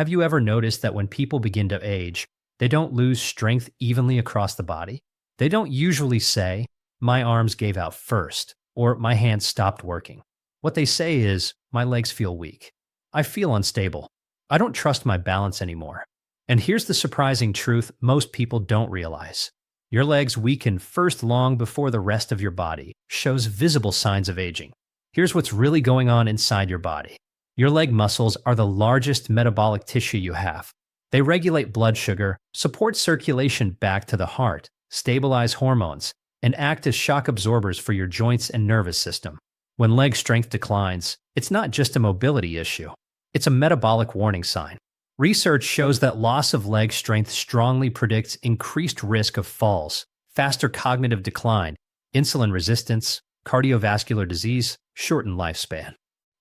Have you ever noticed that when people begin to age, they don't lose strength evenly across the body? They don't usually say, "My arms gave out first," or "My hands stopped working." What they say is, "My legs feel weak. I feel unstable. I don't trust my balance anymore." And here's the surprising truth most people don't realize. Your legs weaken first long before the rest of your body shows visible signs of aging. Here's what's really going on inside your body. Your leg muscles are the largest metabolic tissue you have. They regulate blood sugar, support circulation back to the heart, stabilize hormones, and act as shock absorbers for your joints and nervous system. When leg strength declines, it's not just a mobility issue. It's a metabolic warning sign. Research shows that loss of leg strength strongly predicts increased risk of falls, faster cognitive decline, insulin resistance, cardiovascular disease, shortened lifespan.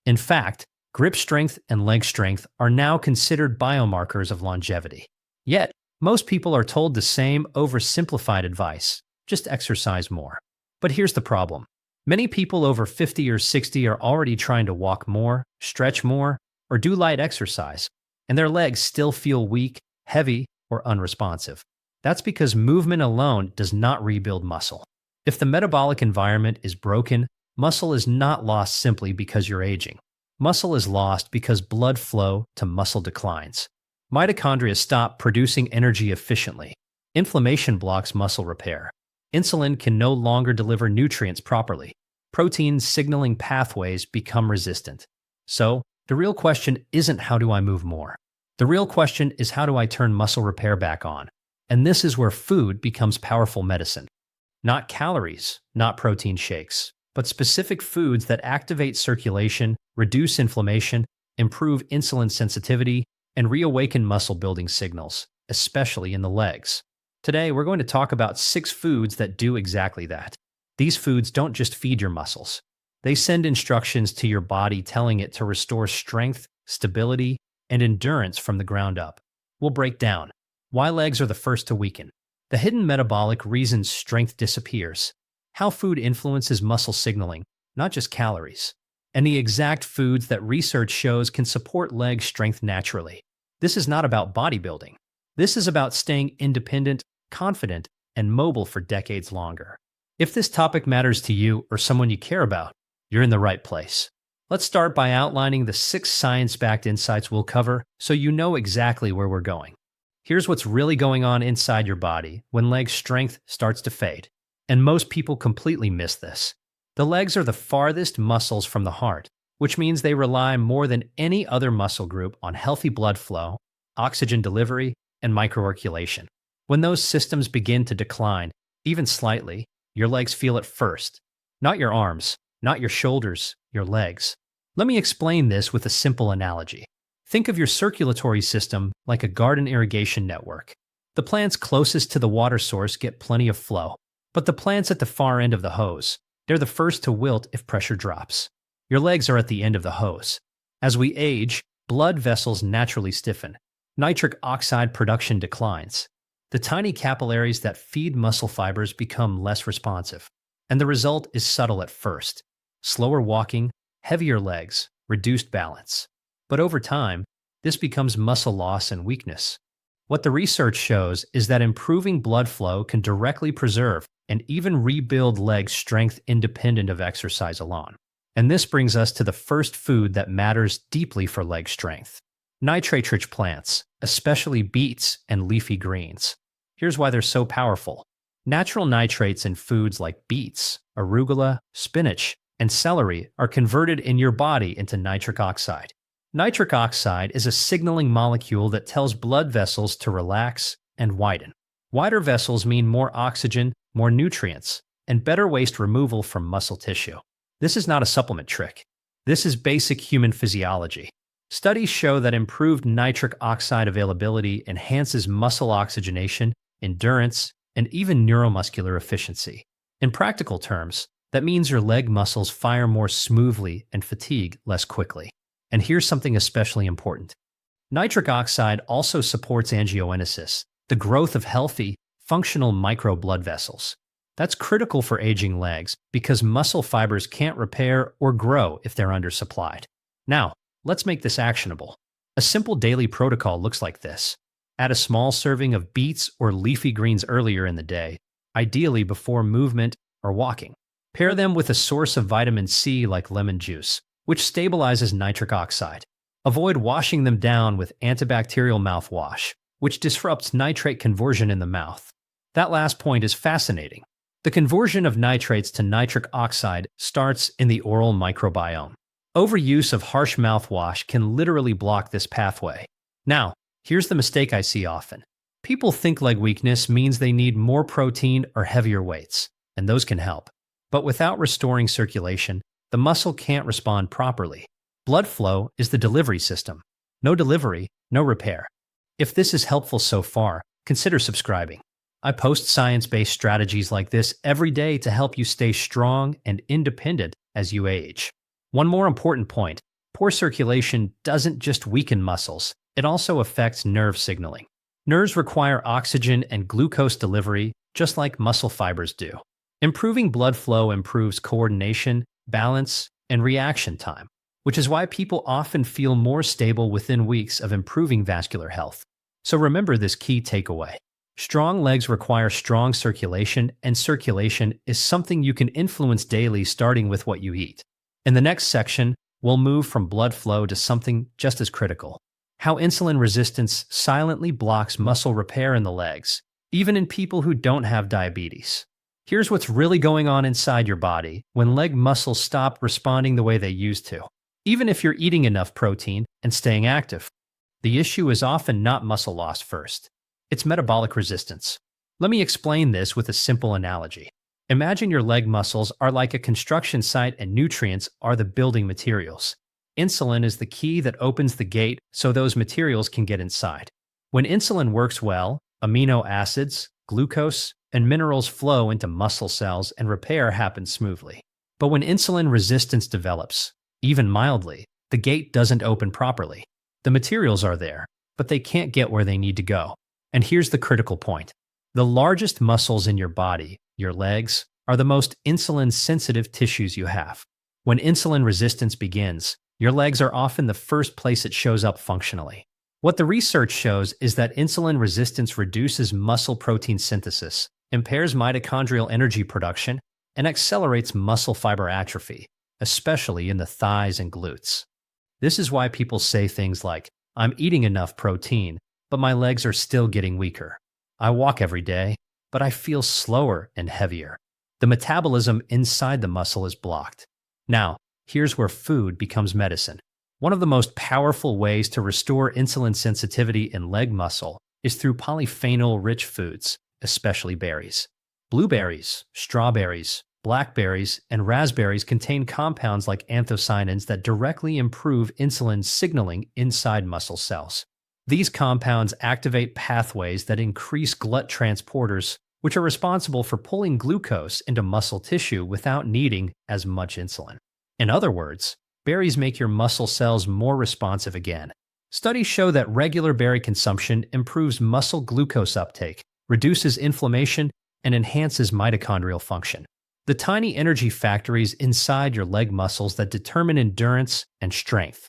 In fact, grip strength and leg strength are now considered biomarkers of longevity. Yet, most people are told the same oversimplified advice: just exercise more. But here's the problem. Many people over 50 or 60 are already trying to walk more, stretch more, or do light exercise, and their legs still feel weak, heavy, or unresponsive. That's because movement alone does not rebuild muscle. If the metabolic environment is broken, muscle is not lost simply because you're aging. Muscle is lost because blood flow to muscle declines. Mitochondria stop producing energy efficiently. Inflammation blocks muscle repair. Insulin can no longer deliver nutrients properly. Protein signaling pathways become resistant. So, the real question isn't how do I move more? The real question is how do I turn muscle repair back on? And this is where food becomes powerful medicine. Not calories, not protein shakes, but specific foods that activate circulation, reduce inflammation, improve insulin sensitivity, and reawaken muscle building signals, especially in the legs. Today, we're going to talk about 6 foods that do exactly that. These foods don't just feed your muscles. They send instructions to your body telling it to restore strength, stability, and endurance from the ground up. We'll break down why legs are the first to weaken, the hidden metabolic reasons strength disappears, how food influences muscle signaling, not just calories, and the exact foods that research shows can support leg strength naturally. This is not about bodybuilding. This is about staying independent, confident, and mobile for decades longer. If this topic matters to you or someone you care about, you're in the right place. Let's start by outlining the 6 science-backed insights we'll cover so you know exactly where we're going. Here's what's really going on inside your body when leg strength starts to fade. And most people completely miss this. The legs are the farthest muscles from the heart, which means they rely more than any other muscle group on healthy blood flow, oxygen delivery, and microcirculation. When those systems begin to decline, even slightly, your legs feel it first. Not your arms, not your shoulders, your legs. Let me explain this with a simple analogy. Think of your circulatory system like a garden irrigation network. The plants closest to the water source get plenty of flow, but the plants at the far end of the hose, they're the first to wilt if pressure drops. Your legs are at the end of the hose. As we age, blood vessels naturally stiffen. Nitric oxide production declines. The tiny capillaries that feed muscle fibers become less responsive. And the result is subtle at first. Slower walking, heavier legs, reduced balance. But over time, this becomes muscle loss and weakness. What the research shows is that improving blood flow can directly preserve and even rebuild leg strength independent of exercise alone. And this brings us to the first food that matters deeply for leg strength: nitrate-rich plants, especially beets and leafy greens. Here's why they're so powerful. Natural nitrates in foods like beets, arugula, spinach, and celery are converted in your body into nitric oxide. Nitric oxide is a signaling molecule that tells blood vessels to relax and widen. Wider vessels mean more oxygen, more nutrients, and better waste removal from muscle tissue. This is not a supplement trick. This is basic human physiology. Studies show that improved nitric oxide availability enhances muscle oxygenation, endurance, and even neuromuscular efficiency. In practical terms, that means your leg muscles fire more smoothly and fatigue less quickly. And here's something especially important. Nitric oxide also supports angiogenesis, the growth of healthy, functional micro blood vessels. That's critical for aging legs because muscle fibers can't repair or grow if they're undersupplied. Now, let's make this actionable. A simple daily protocol looks like this. Add a small serving of beets or leafy greens earlier in the day, ideally before movement or walking. Pair them with a source of vitamin C like lemon juice, which stabilizes nitric oxide. Avoid washing them down with antibacterial mouthwash, which disrupts nitrate conversion in the mouth. That last point is fascinating. The conversion of nitrates to nitric oxide starts in the oral microbiome. Overuse of harsh mouthwash can literally block this pathway. Now, here's the mistake I see often. People think leg weakness means they need more protein or heavier weights, and those can help. But without restoring circulation, the muscle can't respond properly. Blood flow is the delivery system. No delivery, no repair. If this is helpful so far, consider subscribing. I post science-based strategies like this every day to help you stay strong and independent as you age. One more important point, poor circulation doesn't just weaken muscles, it also affects nerve signaling. Nerves require oxygen and glucose delivery just like muscle fibers do. Improving blood flow improves coordination, balance, and reaction time, which is why people often feel more stable within weeks of improving vascular health. So remember this key takeaway. Strong legs require strong circulation, and circulation is something you can influence daily starting with what you eat. In the next section, we'll move from blood flow to something just as critical: how insulin resistance silently blocks muscle repair in the legs, even in people who don't have diabetes. Here's what's really going on inside your body when leg muscles stop responding the way they used to, even if you're eating enough protein and staying active. The issue is often not muscle loss first. It's metabolic resistance. Let me explain this with a simple analogy. Imagine your leg muscles are like a construction site and nutrients are the building materials. Insulin is the key that opens the gate so those materials can get inside. When insulin works well, amino acids, glucose, and minerals flow into muscle cells and repair happens smoothly. But when insulin resistance develops, even mildly, the gate doesn't open properly. The materials are there, but they can't get where they need to go. And here's the critical point. The largest muscles in your body, your legs, are the most insulin-sensitive tissues you have. When insulin resistance begins, your legs are often the first place it shows up functionally. What the research shows is that insulin resistance reduces muscle protein synthesis, impairs mitochondrial energy production, and accelerates muscle fiber atrophy, especially in the thighs and glutes. This is why people say things like, "I'm eating enough protein, but my legs are still getting weaker. I walk every day, but I feel slower and heavier." The metabolism inside the muscle is blocked. Now, here's where food becomes medicine. One of the most powerful ways to restore insulin sensitivity in leg muscle is through polyphenol-rich foods, especially berries. Blueberries, strawberries, blackberries, and raspberries contain compounds like anthocyanins that directly improve insulin signaling inside muscle cells. These compounds activate pathways that increase GLUT transporters, which are responsible for pulling glucose into muscle tissue without needing as much insulin. In other words, berries make your muscle cells more responsive again. Studies show that regular berry consumption improves muscle glucose uptake, reduces inflammation, and enhances mitochondrial function. The tiny energy factories inside your leg muscles that determine endurance and strength.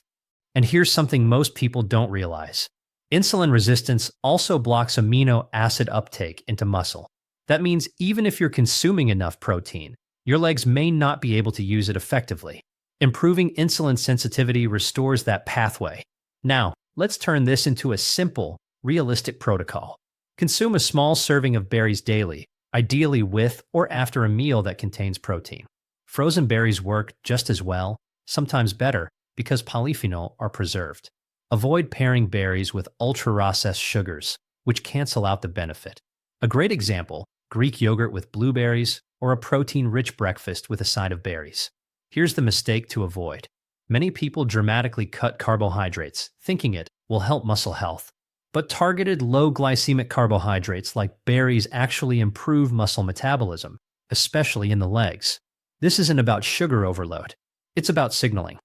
And here's something most people don't realize. Insulin resistance also blocks amino acid uptake into muscle. That means even if you're consuming enough protein, your legs may not be able to use it effectively. Improving insulin sensitivity restores that pathway. Now, let's turn this into a simple, realistic protocol. Consume a small serving of berries daily, ideally with or after a meal that contains protein. Frozen berries work just as well, sometimes better, because polyphenol are preserved. Avoid pairing berries with ultra-processed sugars, which cancel out the benefit. A great example, Greek yogurt with blueberries, or a protein-rich breakfast with a side of berries. Here's the mistake to avoid. Many people dramatically cut carbohydrates, thinking it will help muscle health. But targeted low glycemic carbohydrates like berries actually improve muscle metabolism, especially in the legs. This isn't about sugar overload. It's about signaling.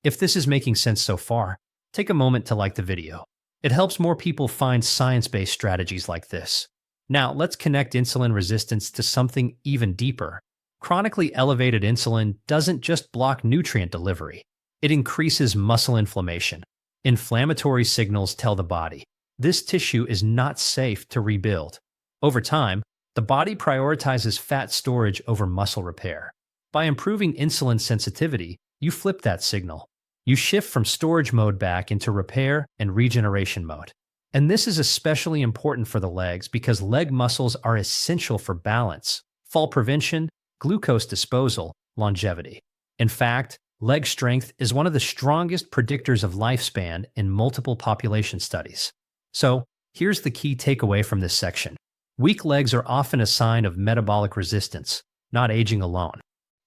If this is making sense so far, take a moment to like the video. It helps more people find science-based strategies like this. Now, let's connect insulin resistance to something even deeper. Chronically elevated insulin doesn't just block nutrient delivery. It increases muscle inflammation. Inflammatory signals tell the body this tissue is not safe to rebuild. Over time, the body prioritizes fat storage over muscle repair. By improving insulin sensitivity, you flip that signal. You shift from storage mode back into repair and regeneration mode. And this is especially important for the legs because leg muscles are essential for balance, fall prevention, glucose disposal, longevity. In fact, leg strength is one of the strongest predictors of lifespan in multiple population studies. So, here's the key takeaway from this section. Weak legs are often a sign of metabolic resistance, not aging alone.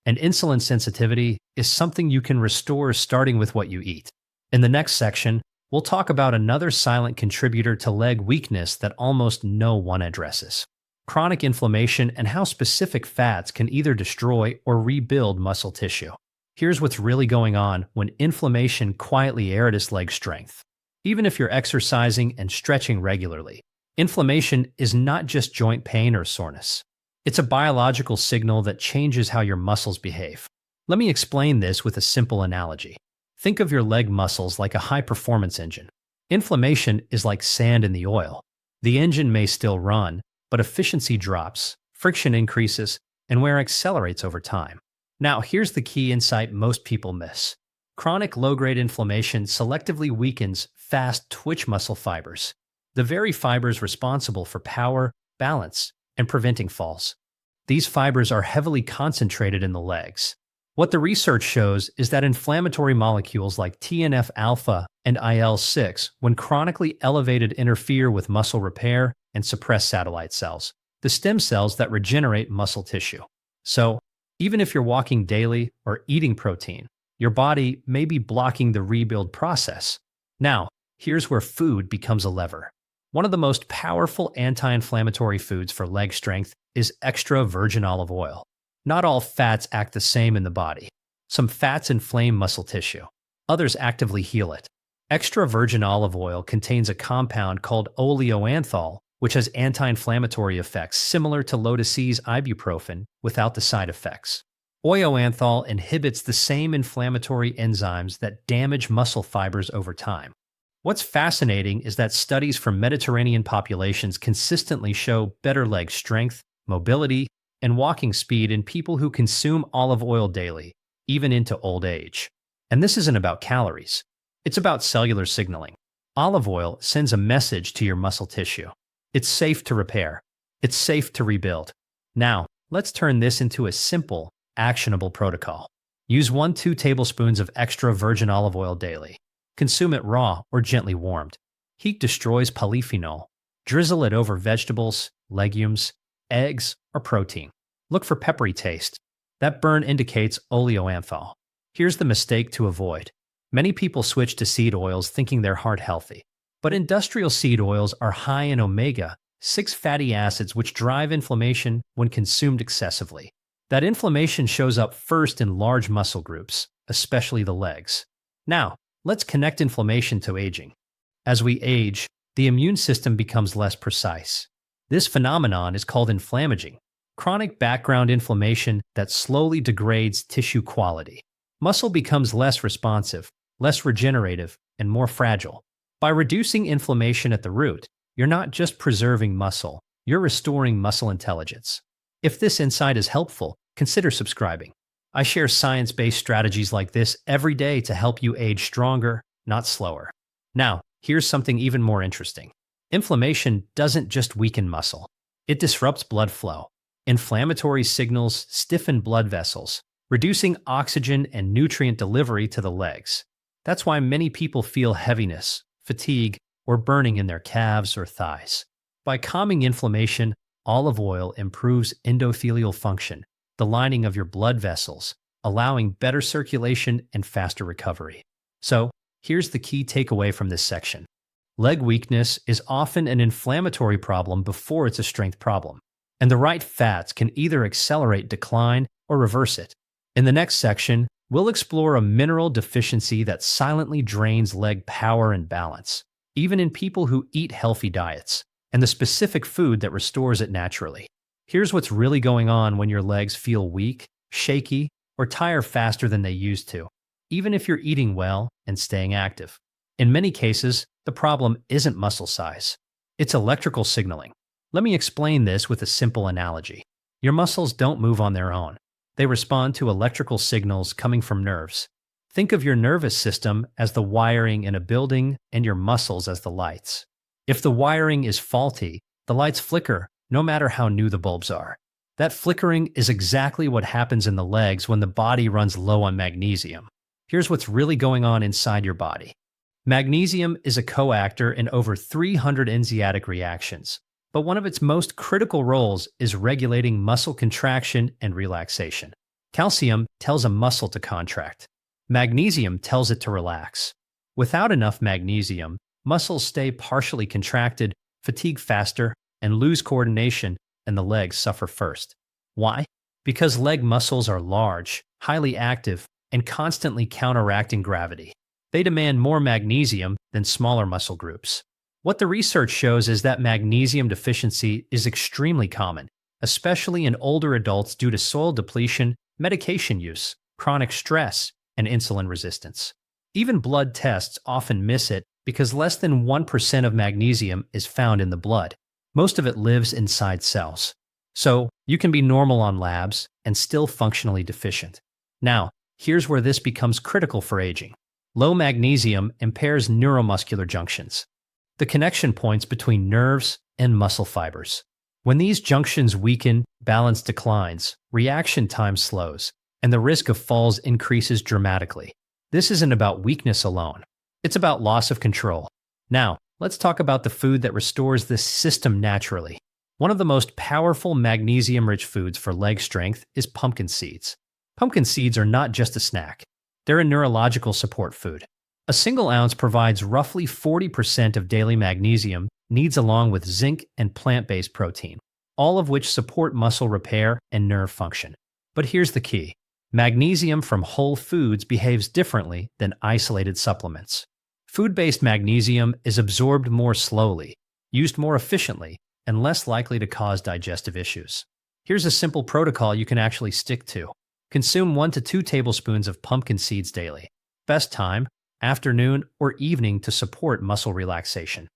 And insulin sensitivity is something you can restore starting with what you eat. In the next section, we'll talk about another silent contributor to leg weakness that almost no one addresses: chronic inflammation and how specific fats can either destroy or rebuild muscle tissue. Here's what's really going on when inflammation quietly erodes leg strength. Even if you're exercising and stretching regularly, inflammation is not just joint pain or soreness. It's a biological signal that changes how your muscles behave. Let me explain this with a simple analogy. Think of your leg muscles like a high-performance engine. Inflammation is like sand in the oil. The engine may still run, but efficiency drops, friction increases, and wear accelerates over time. Now, here's the key insight most people miss. Chronic low-grade inflammation selectively weakens fast twitch muscle fibers, the very fibers responsible for power, balance, and preventing falls. These fibers are heavily concentrated in the legs. What the research shows is that inflammatory molecules like TNF-alpha and IL-6, when chronically elevated, interfere with muscle repair and suppress satellite cells, the stem cells that regenerate muscle tissue. So, even if you're walking daily or eating protein, your body may be blocking the rebuild process. Now, here's where food becomes a lever. One of the most powerful anti-inflammatory foods for leg strength is extra virgin olive oil. Not all fats act the same in the body. Some fats inflame muscle tissue. Others actively heal it. Extra virgin olive oil contains a compound called oleoanthol, which has anti-inflammatory effects similar to lotus C's ibuprofen without the side effects. Oleoanthol inhibits the same inflammatory enzymes that damage muscle fibers over time. What's fascinating is that studies from Mediterranean populations consistently show better leg strength, mobility, and walking speed in people who consume olive oil daily, even into old age. And this isn't about calories. It's about cellular signaling. Olive oil sends a message to your muscle tissue. It's safe to repair. It's safe to rebuild. Now, let's turn this into a simple, actionable protocol. Use 1-2 tablespoons of extra virgin olive oil daily. Consume it raw or gently warmed. Heat destroys polyphenol. Drizzle it over vegetables, legumes, eggs, or protein. Look for peppery taste. That burn indicates oleoanthol. Here's the mistake to avoid. Many people switch to seed oils thinking they're heart healthy. But industrial seed oils are high in omega-6 fatty acids which drive inflammation when consumed excessively. That inflammation shows up first in large muscle groups, especially the legs. Now, let's connect inflammation to aging. As we age, the immune system becomes less precise. This phenomenon is called inflammaging, chronic background inflammation that slowly degrades tissue quality. Muscle becomes less responsive, less regenerative, and more fragile. By reducing inflammation at the root, you're not just preserving muscle, you're restoring muscle intelligence. If this insight is helpful, consider subscribing. I share science-based strategies like this every day to help you age stronger, not slower. Now, here's something even more interesting. Inflammation doesn't just weaken muscle. It disrupts blood flow. Inflammatory signals stiffen blood vessels, reducing oxygen and nutrient delivery to the legs. That's why many people feel heaviness, fatigue, or burning in their calves or thighs. By calming inflammation, olive oil improves endothelial function, the lining of your blood vessels, allowing better circulation and faster recovery. So, here's the key takeaway from this section. Leg weakness is often an inflammatory problem before it's a strength problem, and the right fats can either accelerate decline or reverse it. In the next section, we'll explore a mineral deficiency that silently drains leg power and balance, even in people who eat healthy diets, and the specific food that restores it naturally. Here's what's really going on when your legs feel weak, shaky, or tire faster than they used to, even if you're eating well and staying active. In many cases, the problem isn't muscle size. It's electrical signaling. Let me explain this with a simple analogy. Your muscles don't move on their own. They respond to electrical signals coming from nerves. Think of your nervous system as the wiring in a building and your muscles as the lights. If the wiring is faulty, the lights flicker, no matter how new the bulbs are. That flickering is exactly what happens in the legs when the body runs low on magnesium. Here's what's really going on inside your body. Magnesium is a coactor in over 300 enzymatic reactions, but one of its most critical roles is regulating muscle contraction and relaxation. Calcium tells a muscle to contract. Magnesium tells it to relax. Without enough magnesium, muscles stay partially contracted, fatigue faster, and lose coordination, and the legs suffer first. Why? Because leg muscles are large, highly active, and constantly counteracting gravity. They demand more magnesium than smaller muscle groups. What the research shows is that magnesium deficiency is extremely common, especially in older adults due to soil depletion, medication use, chronic stress, and insulin resistance. Even blood tests often miss it because less than 1% of magnesium is found in the blood. Most of it lives inside cells. So, you can be normal on labs and still functionally deficient. Now, here's where this becomes critical for aging. Low magnesium impairs neuromuscular junctions, the connection points between nerves and muscle fibers. When these junctions weaken, balance declines, reaction time slows, and the risk of falls increases dramatically. This isn't about weakness alone. It's about loss of control. Now, let's talk about the food that restores this system naturally. One of the most powerful magnesium-rich foods for leg strength is pumpkin seeds. Pumpkin seeds are not just a snack. They're a neurological support food. A single ounce provides roughly 40% of daily magnesium needs along with zinc and plant-based protein, all of which support muscle repair and nerve function. But here's the key. Magnesium from whole foods behaves differently than isolated supplements. Food-based magnesium is absorbed more slowly, used more efficiently, and less likely to cause digestive issues. Here's a simple protocol you can actually stick to. Consume 1 to 2 tablespoons of pumpkin seeds daily. Best time, afternoon or evening to support muscle relaxation.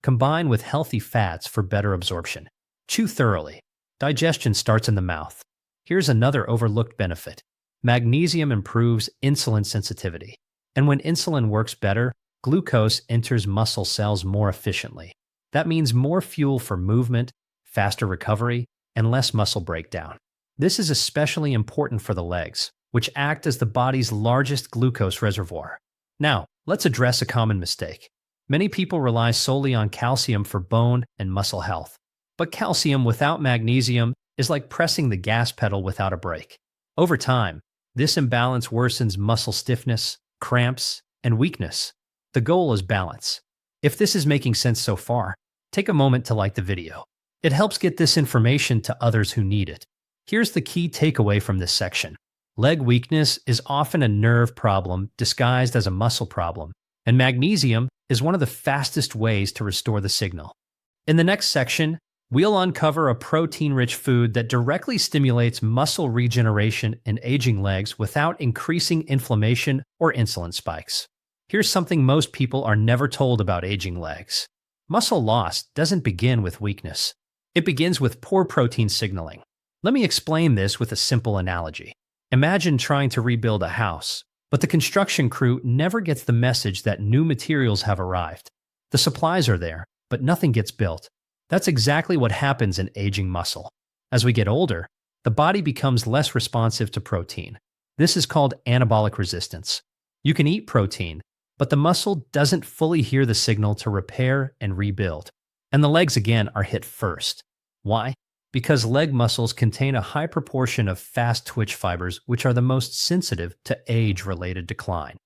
Combine with healthy fats for better absorption. Chew thoroughly. Digestion starts in the mouth. Here's another overlooked benefit. Magnesium improves insulin sensitivity. And when insulin works better, glucose enters muscle cells more efficiently. That means more fuel for movement, faster recovery, and less muscle breakdown. This is especially important for the legs, which act as the body's largest glucose reservoir. Now, let's address a common mistake. Many people rely solely on calcium for bone and muscle health. But calcium without magnesium is like pressing the gas pedal without a brake. Over time, this imbalance worsens muscle stiffness, cramps, and weakness. The goal is balance. If this is making sense so far, take a moment to like the video. It helps get this information to others who need it. Here's the key takeaway from this section. Leg weakness is often a nerve problem disguised as a muscle problem, and magnesium is one of the fastest ways to restore the signal. In the next section, we'll uncover a protein-rich food that directly stimulates muscle regeneration in aging legs without increasing inflammation or insulin spikes. Here's something most people are never told about aging legs. Muscle loss doesn't begin with weakness. It begins with poor protein signaling. Let me explain this with a simple analogy. Imagine trying to rebuild a house, but the construction crew never gets the message that new materials have arrived. The supplies are there, but nothing gets built. That's exactly what happens in aging muscle. As we get older, the body becomes less responsive to protein. This is called anabolic resistance. You can eat protein, but the muscle doesn't fully hear the signal to repair and rebuild. And the legs again are hit first. Why? Because leg muscles contain a high proportion of fast twitch fibers, which are the most sensitive to age-related decline.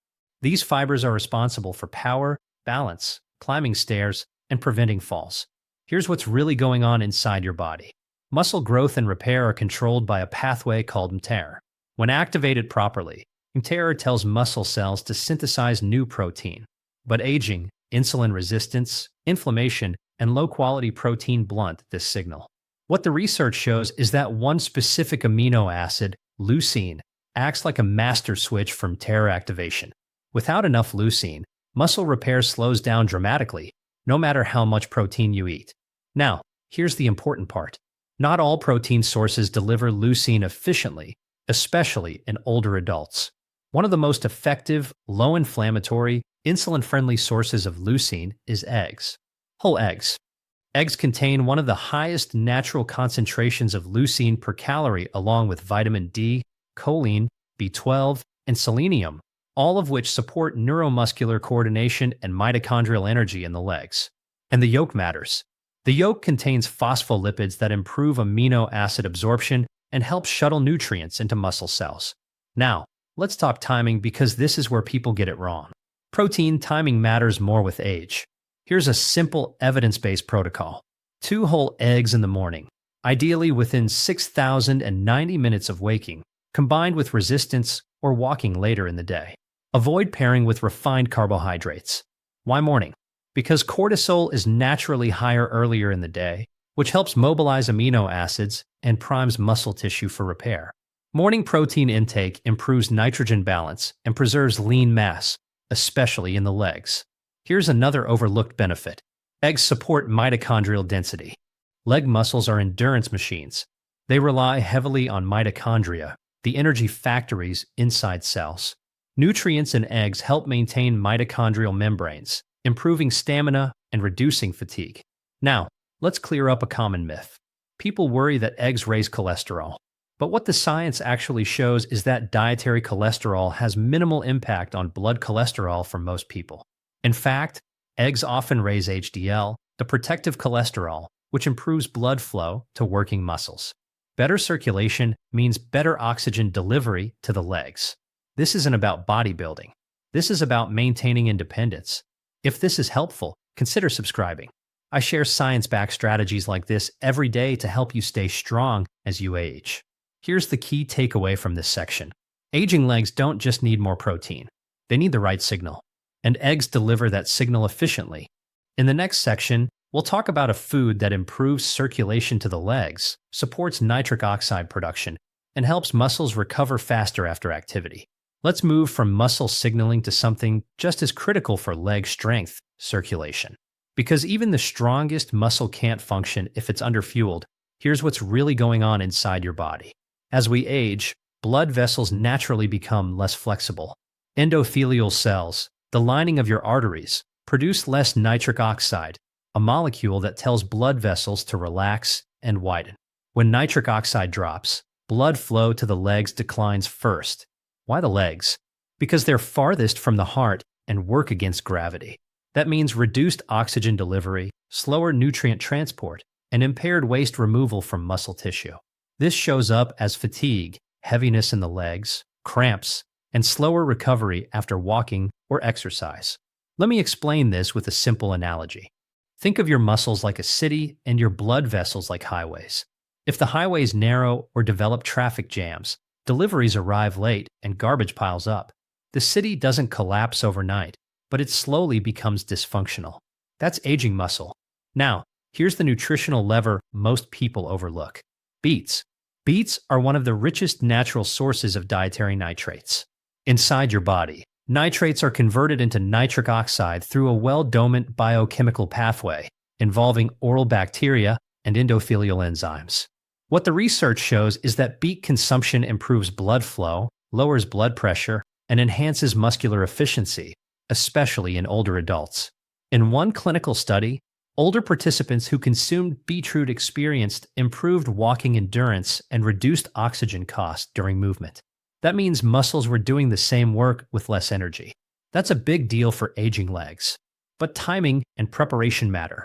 These fibers are responsible for power, balance, climbing stairs, and preventing falls. Here's what's really going on inside your body. Muscle growth and repair are controlled by a pathway called mTOR. When activated properly, mTOR tells muscle cells to synthesize new protein. But aging, insulin resistance, inflammation, and low-quality protein blunt this signal. What the research shows is that one specific amino acid, leucine, acts like a master switch for mTOR activation. Without enough leucine, muscle repair slows down dramatically, no matter how much protein you eat. Now, here's the important part. Not all protein sources deliver leucine efficiently, especially in older adults. One of the most effective, low-inflammatory, insulin-friendly sources of leucine is eggs. Whole eggs. Eggs contain one of the highest natural concentrations of leucine per calorie, along with vitamin D, choline, B12, and selenium, all of which support neuromuscular coordination and mitochondrial energy in the legs. And the yolk matters. The yolk contains phospholipids that improve amino acid absorption and help shuttle nutrients into muscle cells. Now, let's talk timing, because this is where people get it wrong. Protein timing matters more with age. Here's a simple evidence-based protocol. 2 whole eggs in the morning, ideally within 6,090 minutes of waking, combined with resistance or walking later in the day. Avoid pairing with refined carbohydrates. Why morning? Because cortisol is naturally higher earlier in the day, which helps mobilize amino acids and primes muscle tissue for repair. Morning protein intake improves nitrogen balance and preserves lean mass, especially in the legs. Here's another overlooked benefit. Eggs support mitochondrial density. Leg muscles are endurance machines. They rely heavily on mitochondria, the energy factories inside cells. Nutrients in eggs help maintain mitochondrial membranes, improving stamina and reducing fatigue. Now, let's clear up a common myth. People worry that eggs raise cholesterol. But what the science actually shows is that dietary cholesterol has minimal impact on blood cholesterol for most people. In fact, eggs often raise HDL, the protective cholesterol, which improves blood flow to working muscles. Better circulation means better oxygen delivery to the legs. This isn't about bodybuilding. This is about maintaining independence. If this is helpful, consider subscribing. I share science-backed strategies like this every day to help you stay strong as you age. Here's the key takeaway from this section. Aging legs don't just need more protein. They need the right signal. And eggs deliver that signal efficiently. In the next section, we'll talk about a food that improves circulation to the legs, supports nitric oxide production, and helps muscles recover faster after activity. Let's move from muscle signaling to something just as critical for leg strength: circulation. Because even the strongest muscle can't function if it's underfueled. Here's what's really going on inside your body. As we age, blood vessels naturally become less flexible. Endothelial cells, the lining of your arteries, produce less nitric oxide, a molecule that tells blood vessels to relax and widen. When nitric oxide drops, blood flow to the legs declines first. Why the legs? Because they're farthest from the heart and work against gravity. That means reduced oxygen delivery, slower nutrient transport, and impaired waste removal from muscle tissue. This shows up as fatigue, heaviness in the legs, cramps, and slower recovery after walking or exercise. Let me explain this with a simple analogy. Think of your muscles like a city and your blood vessels like highways. If the highways narrow or develop traffic jams, deliveries arrive late and garbage piles up. The city doesn't collapse overnight, but it slowly becomes dysfunctional. That's aging muscle. Now, here's the nutritional lever most people overlook. Beets. Beets are one of the richest natural sources of dietary nitrates. Inside your body, nitrates are converted into nitric oxide through a well-dominant biochemical pathway involving oral bacteria and endothelial enzymes. What the research shows is that beet consumption improves blood flow, lowers blood pressure, and enhances muscular efficiency, especially in older adults. In one clinical study, older participants who consumed beetroot experienced improved walking endurance and reduced oxygen costs during movement. That means muscles were doing the same work with less energy. That's a big deal for aging legs. But timing and preparation matter.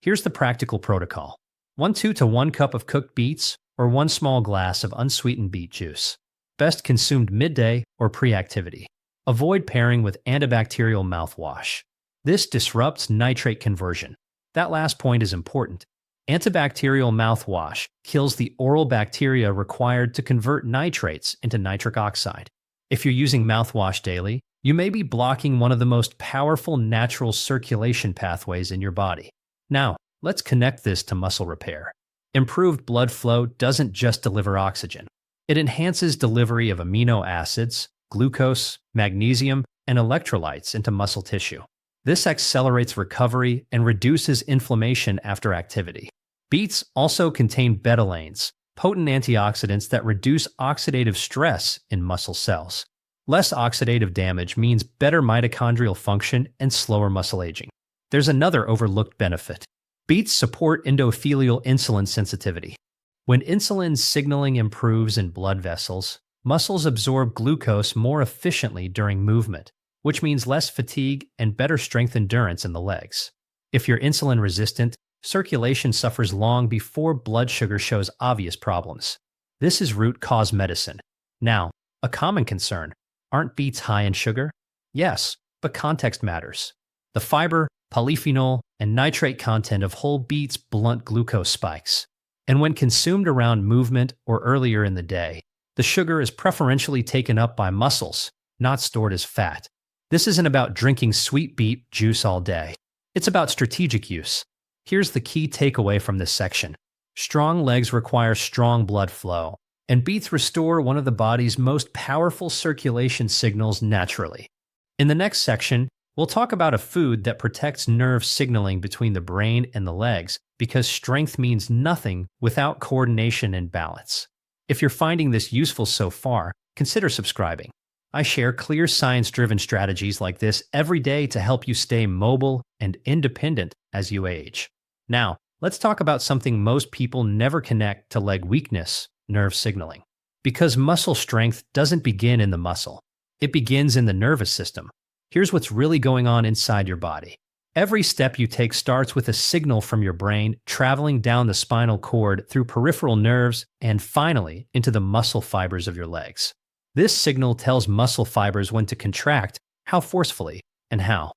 Here's the practical protocol. 1/2 to 1 cup of cooked beets or 1 small glass of unsweetened beet juice. Best consumed midday or pre-activity. Avoid pairing with antibacterial mouthwash. This disrupts nitrate conversion. That last point is important. Antibacterial mouthwash kills the oral bacteria required to convert nitrates into nitric oxide. If you're using mouthwash daily, you may be blocking one of the most powerful natural circulation pathways in your body. Now, let's connect this to muscle repair. Improved blood flow doesn't just deliver oxygen. It enhances delivery of amino acids, glucose, magnesium, and electrolytes into muscle tissue. This accelerates recovery and reduces inflammation after activity. Beets also contain betalains, potent antioxidants that reduce oxidative stress in muscle cells. Less oxidative damage means better mitochondrial function and slower muscle aging. There's another overlooked benefit. Beets support endothelial insulin sensitivity. When insulin signaling improves in blood vessels, muscles absorb glucose more efficiently during movement, which means less fatigue and better strength endurance in the legs. If you're insulin resistant, circulation suffers long before blood sugar shows obvious problems. This is root cause medicine. Now, a common concern: aren't beets high in sugar? Yes, but context matters. The fiber, polyphenol, and nitrate content of whole beets blunt glucose spikes. And when consumed around movement or earlier in the day, the sugar is preferentially taken up by muscles, not stored as fat. This isn't about drinking sweet beet juice all day. It's about strategic use. Here's the key takeaway from this section. Strong legs require strong blood flow, and beets restore one of the body's most powerful circulation signals naturally. In the next section, we'll talk about a food that protects nerve signaling between the brain and the legs, because strength means nothing without coordination and balance. If you're finding this useful so far, consider subscribing. I share clear science-driven strategies like this every day to help you stay mobile and independent as you age. Now, let's talk about something most people never connect to leg weakness: nerve signaling. Because muscle strength doesn't begin in the muscle. It begins in the nervous system. Here's what's really going on inside your body. Every step you take starts with a signal from your brain traveling down the spinal cord through peripheral nerves and finally into the muscle fibers of your legs. This signal tells muscle fibers when to contract, how forcefully, and how.